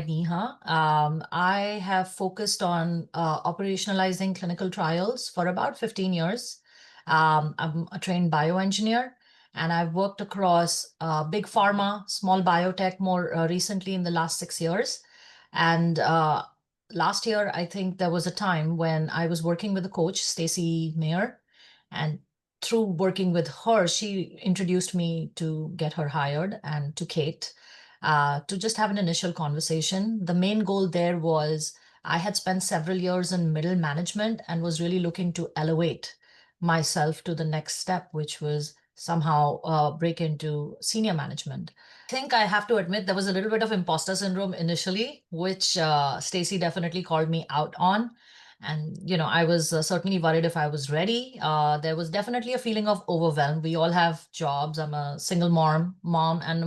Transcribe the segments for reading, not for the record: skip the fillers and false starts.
Niha. I have focused on operationalizing clinical trials for about 15 years. I'm a trained bioengineer, and I've worked across big pharma, small biotech more recently in the last 6 years. And last year, I think there was a time when I was working with a coach, Stacy Mayer, and through working with her, she introduced me to get her hired and to Kate to just have an initial conversation. The main goal there was I had spent several years in middle management and was really looking to elevate myself to the next step, which was somehow break into senior management. I think I have to admit there was a little bit of imposter syndrome initially, which Stacy definitely called me out on. And, I was certainly worried if I was ready. There was definitely a feeling of overwhelm. We all have jobs. I'm a single mom and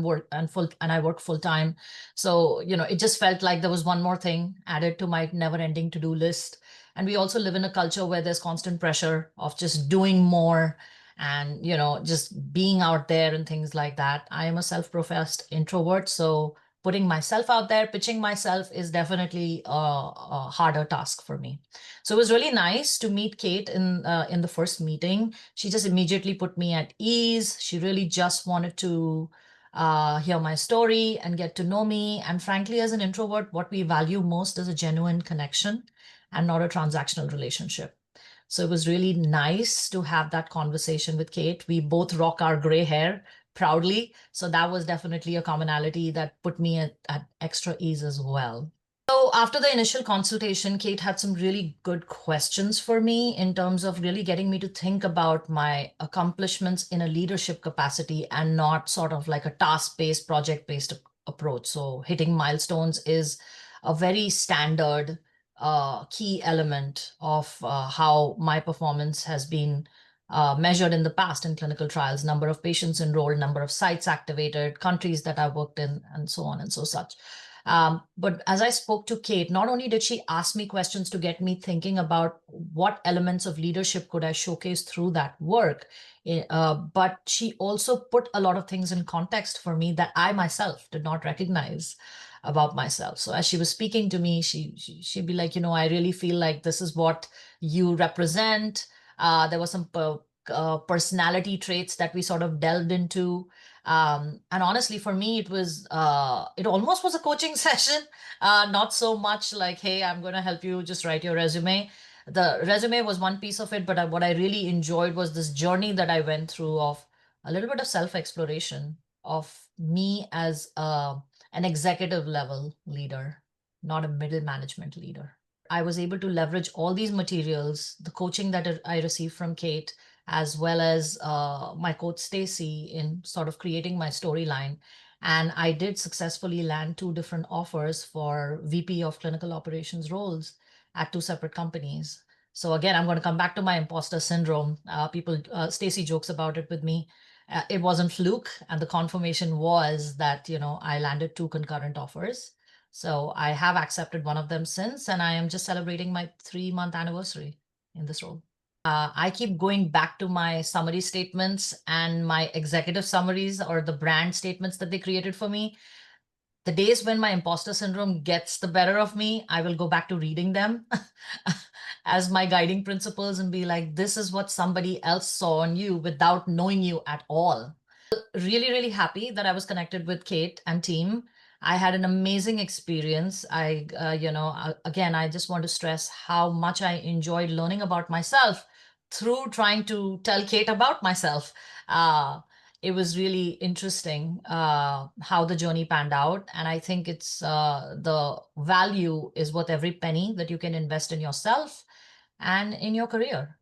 I work full time. So, it just felt like there was one more thing added to my never ending to-do list. And we also live in a culture where there's constant pressure of just doing more and, just being out there and things like that. I am a self-professed introvert. So putting myself out there, pitching myself is definitely a harder task for me. So it was really nice to meet Kate in the first meeting. She just immediately put me at ease. She really just wanted to hear my story and get to know me. And frankly, as an introvert, what we value most is a genuine connection and not a transactional relationship. So it was really nice to have that conversation with Kate. We both rock our gray hair proudly. So that was definitely a commonality that put me at extra ease as well. So after the initial consultation, Kate had some really good questions for me in terms of really getting me to think about my accomplishments in a leadership capacity and not sort of like a task-based, project-based approach. So hitting milestones is a very standard key element of how my performance has been measured in the past in clinical trials, number of patients enrolled, number of sites activated, countries that I've worked in, and so on and so such. But as I spoke to Kate, not only did she ask me questions to get me thinking about what elements of leadership could I showcase through that work, but she also put a lot of things in context for me that I myself did not recognize about myself. So as she was speaking to me, she'd be like, I really feel like this is what you represent. There were some personality traits that we sort of delved into. And honestly, for me, it almost was a coaching session, not so much like, hey, I'm going to help you just write your resume. The resume was one piece of it, but what I really enjoyed was this journey that I went through of a little bit of self-exploration of me as an executive level leader, not a middle management leader. I was able to leverage all these materials, the coaching that I received from Kate, as well as my coach Stacy in sort of creating my storyline. And I did successfully land two different offers for VP of clinical operations roles at two separate companies. So again, I'm going to come back to my imposter syndrome. Stacy jokes about it with me. It wasn't fluke, and the confirmation was that I landed two concurrent offers. So I have accepted one of them since, and I am just celebrating my 3-month anniversary in this role. I keep going back to my summary statements and my executive summaries or the brand statements that they created for me. The days when my imposter syndrome gets the better of me, I will go back to reading them as my guiding principles and be like, this is what somebody else saw in you without knowing you at all. Really, really happy that I was connected with Kate and team. I had an amazing experience. Again, I just want to stress how much I enjoyed learning about myself through trying to tell Kate about myself. It was really interesting how the journey panned out. And I think the value is worth every penny that you can invest in yourself and in your career.